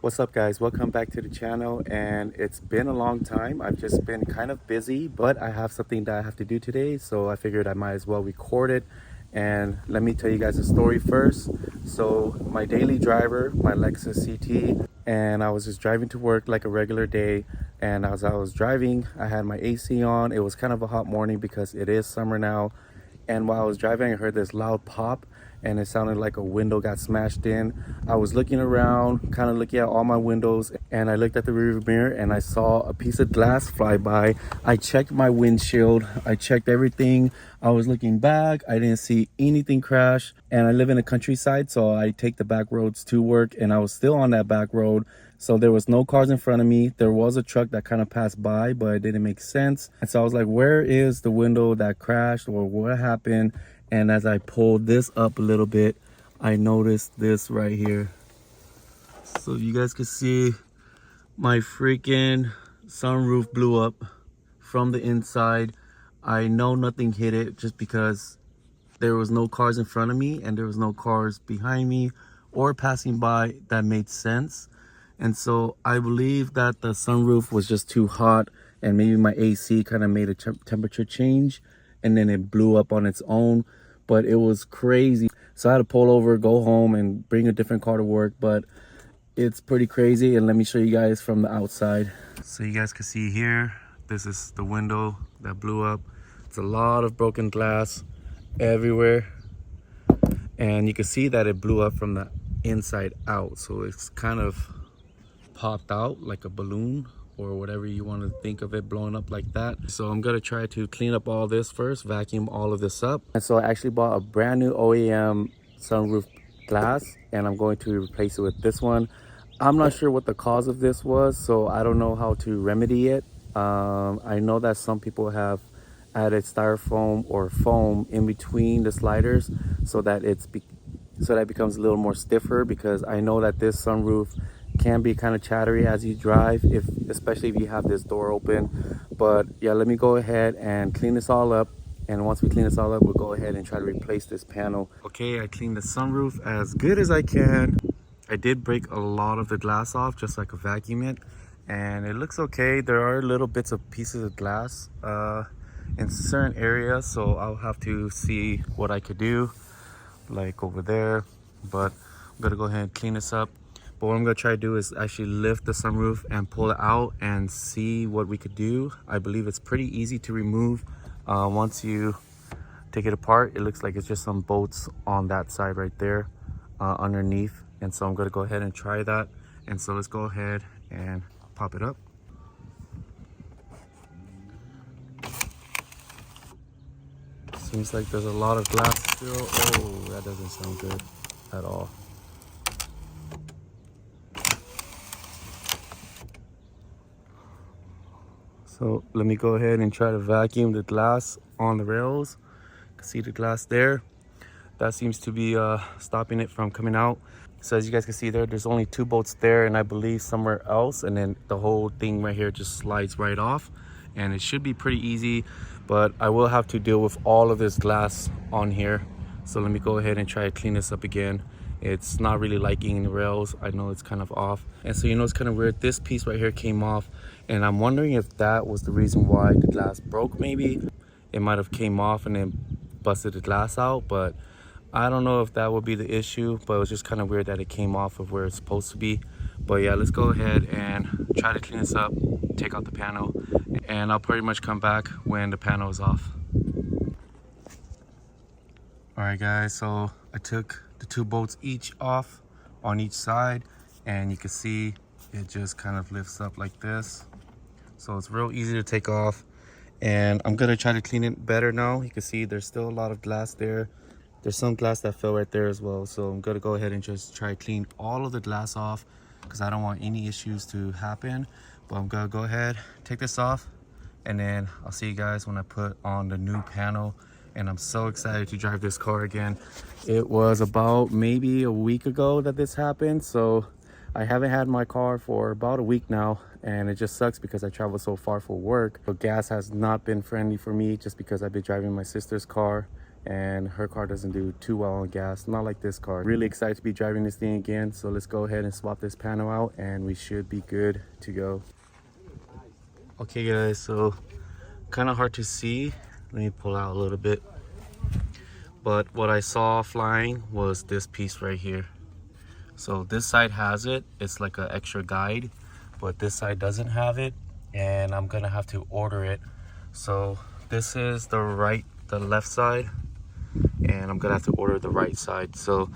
What's up, guys? Welcome back to the channel. And it's been a long time. I've just been kind of busy, but I have something that I have to do today, so I figured I might as well record it. And let me tell you guys a story first. So my daily driver, my Lexus CT, and I was just driving to work like a regular day. And as I was driving, I had my AC on. It was kind of a hot morning because it is summer now. And while I was driving, I heard this loud pop, and it sounded like a window got smashed in. I was looking around, kind of looking at all my windows, and I looked at the rearview mirror and I saw a piece of glass fly by. I checked my windshield, I checked everything. I was looking back, I didn't see anything crash. And I live in the countryside, so I take the back roads to work, and I was still on that back road. So there was no cars in front of me. There was a truck that kind of passed by, but it didn't make sense. And so I was like, where is the window that crashed, or what happened? And as I pulled this up a little bit, I noticed this right here. So you guys can see my freaking sunroof blew up from the inside. I know nothing hit it just because there was no cars in front of me and there was no cars behind me or passing by that made sense. And so I believe that the sunroof was just too hot, and maybe my AC kind of made a temperature change, and then it blew up on its own. But it was crazy. So I had to pull over, go home, and bring a different car to work. But it's pretty crazy, and let me show you guys from the outside. So you guys can see here, this is the window that blew up. It's a lot of broken glass everywhere, and you can see that it blew up from the inside out. So it's kind of popped out like a balloon, or whatever you want to think of it, blowing up like that. So I'm gonna try to clean up all this first, vacuum all of this up. And so I actually bought a brand new OEM sunroof glass, and I'm going to replace it with this one. I'm not sure what the cause of this was, so I don't know how to remedy it. I know that some people have added styrofoam or foam in between the sliders so that it becomes a little more stiffer, because I know that this sunroof can be kind of chattery as you drive, especially if you have this door open. But yeah, let me go ahead and clean this all up, and once we clean this all up, we'll go ahead and try to replace this panel. Okay, I cleaned the sunroof as good as I can. I did break a lot of the glass off just so I could vacuum it, and it looks okay. There are little bits of pieces of glass in certain areas, so I'll have to see what I could do, like over there. But I'm gonna go ahead and clean this up. But what I'm gonna try to do is actually lift the sunroof and pull it out and see what we could do. I believe it's pretty easy to remove. Once you take it apart, it looks like it's just some bolts on that side right there underneath. And so I'm gonna go ahead and try that. And so let's go ahead and pop it up. Seems like there's a lot of glass still. Oh, that doesn't sound good at all. So let me go ahead and try to vacuum the glass on the rails. You can see the glass there. That seems to be stopping it from coming out. So as you guys can see there's only 2 bolts there, and I believe somewhere else, and then the whole thing right here just slides right off. And it should be pretty easy, but I will have to deal with all of this glass on here. So let me go ahead and try to clean this up again. It's not really liking the rails. I know it's kind of off. And so, you know, it's kind of weird. This piece right here came off, and I'm wondering if that was the reason why the glass broke. Maybe it might have came off and then busted the glass out, but I don't know if that would be the issue. But it was just kind of weird that it came off of where it's supposed to be. But yeah, let's go ahead and try to clean this up, take out the panel, and I'll pretty much come back when the panel is off. All right guys, so I took the 2 bolts each off on each side, and you can see it just kind of lifts up like this. So it's real easy to take off, and I'm gonna try to clean it better now. You can see there's still a lot of glass there. There's some glass that fell right there as well. So I'm gonna go ahead and just try to clean all of the glass off, because I don't want any issues to happen. But I'm gonna go ahead, take this off, and then I'll see you guys when I put on the new panel. And I'm so excited to drive this car again. It was about maybe a week ago that this happened, so I haven't had my car for about a week now, and it just sucks because I travel so far for work. But gas has not been friendly for me, just because I've been driving my sister's car, and her car doesn't do too well on gas, not like this car. Really excited to be driving this thing again, so let's go ahead and swap this panel out and we should be good to go. Okay guys, so kind of hard to see. Let me pull out a little bit. But what I saw flying was this piece right here. So this side has it. It's like an extra guide, but this side doesn't have it, and I'm gonna have to order it. So this is the left side, and I'm gonna have to order the right side. So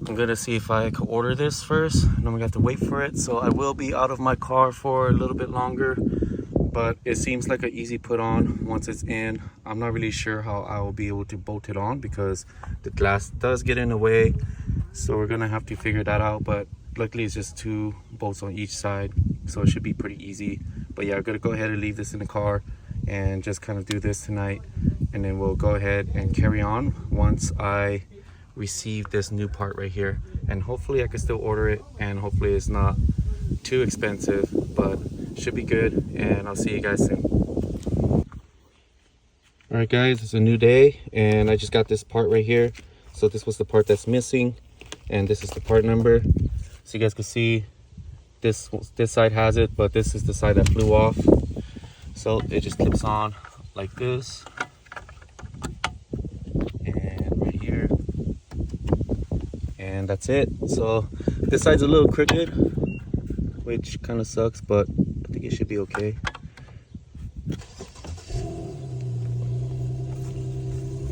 I'm gonna see if I can order this first, and I'm gonna have to wait for it. So I will be out of my car for a little bit longer, but it seems like an easy put on once it's in. I'm not really sure how I will be able to bolt it on because the glass does get in the way. So we're gonna have to figure that out, but luckily it's just 2 bolts on each side, so it should be pretty easy. But yeah, I'm gonna go ahead and leave this in the car and just kind of do this tonight, and then we'll go ahead and carry on once I receive this new part right here. And hopefully I can still order it, and hopefully it's not too expensive, but should be good. And I'll see you guys soon. All right guys, it's a new day, and I just got this part right here. So this was the part that's missing, and this is the part number. So you guys can see this side has it, but this is the side that flew off. So it just clips on like this, and right here, and that's it. So this side's a little crooked, which kind of sucks, but I think it should be okay.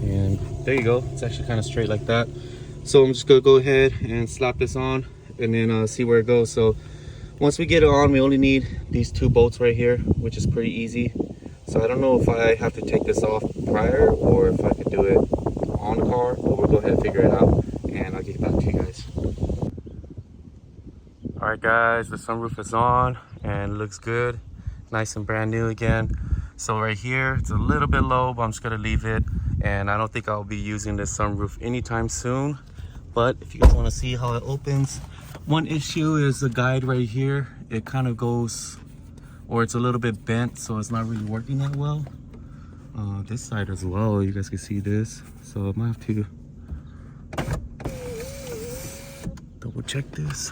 And there you go, it's actually kind of straight like that. So I'm just gonna go ahead and slap this on, and then see where it goes. So once we get it on, we only need these 2 bolts right here, which is pretty easy. So I don't know if I have to take this off prior or if I could do it on the car, but we'll go ahead and figure it out, and I'll get back to you guys. All right guys, the sunroof is on and looks good, nice and brand new again. So right here, it's a little bit low, but I'm just gonna leave it. And I don't think I'll be using this sunroof anytime soon. But if you guys wanna see how it opens, one issue is the guide right here. It kind of goes, or it's a little bit bent, so it's not really working that well. This side as well, you guys can see this. So I might have to double check this.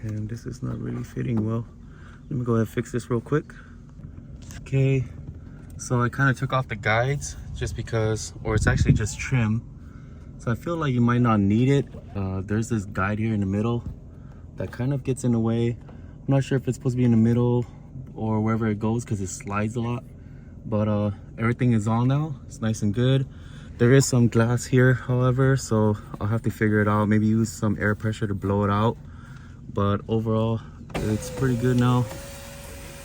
And this is not really fitting well. Let me go ahead and fix this real quick. Okay, so I kind of took off the guides just because, or it's actually just trim. So I feel like you might not need it. There's this guide here in the middle that kind of gets in the way. I'm not sure if it's supposed to be in the middle or wherever it goes because it slides a lot. But everything is on now. It's nice and good. There is some glass here, however, so I'll have to figure it out. Maybe use some air pressure to blow it out. But overall, it's pretty good now.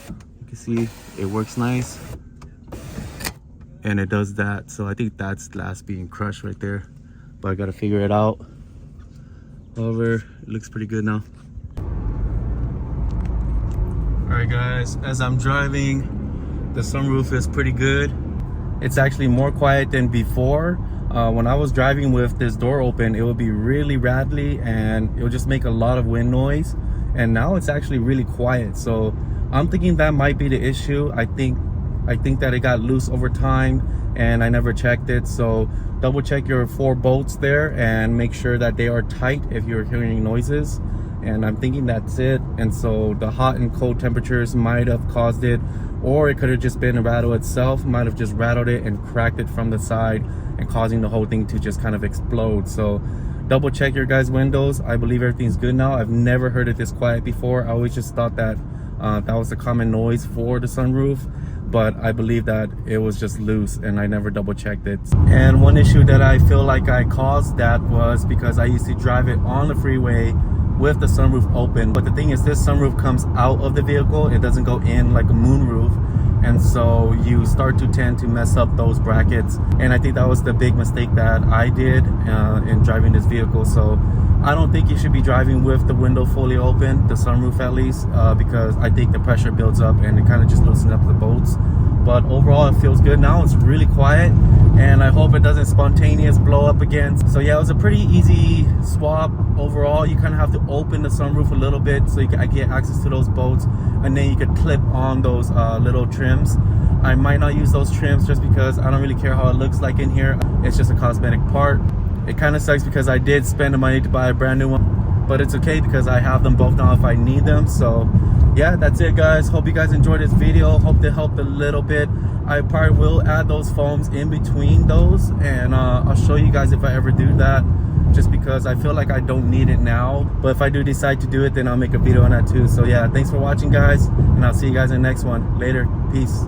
You can see it works nice. And it does that. So I think that's glass being crushed right there. But I gotta figure it out. However, it looks pretty good now. Alright guys, as I'm driving, the sunroof is pretty good. It's actually more quiet than before. When I was driving with this door open, it would be really rattly and it would just make a lot of wind noise. And now it's actually really quiet. So I'm thinking that might be the issue. I think that it got loose over time and I never checked it. So double check your 4 bolts there and make sure that they are tight if you're hearing noises. And I'm thinking that's it. And so the hot and cold temperatures might have caused it, or it could have just been a rattle itself, might have just rattled it and cracked it from the side and causing the whole thing to just kind of explode. So double check your guys' windows. I believe everything's good now. I've never heard it this quiet before. I always just thought that that was a common noise for the sunroof, but I believe that it was just loose and I never double checked it. And one issue that I feel like I caused that was because I used to drive it on the freeway with the sunroof open. But the thing is, this sunroof comes out of the vehicle. It doesn't go in like a moonroof. And so you start to tend to mess up those brackets. And I think that was the big mistake that I did in driving this vehicle. So I don't think you should be driving with the window fully open, the sunroof at least, because I think the pressure builds up and it kind of just loosens up the bolts. But overall, it feels good now. It's really quiet. and I hope it doesn't spontaneous blow up again. So yeah, it was a pretty easy swap overall. You kind of have to open the sunroof a little bit so you can get access to those bolts, and then you could clip on those little trims. I might not use those trims just because I don't really care how it looks like in here. It's just a cosmetic part. It kind of sucks because I did spend the money to buy a brand new one, but it's okay because I have them both now if I need them. So yeah, that's it guys. Hope you guys enjoyed this video. Hope they helped a little bit. I probably will add those foams in between those, and I'll show you guys if I ever do that, just because I feel like I don't need it now. But if I do decide to do it, then I'll make a video on that too. So yeah, thanks for watching guys, and I'll see you guys in the next one. Later, peace.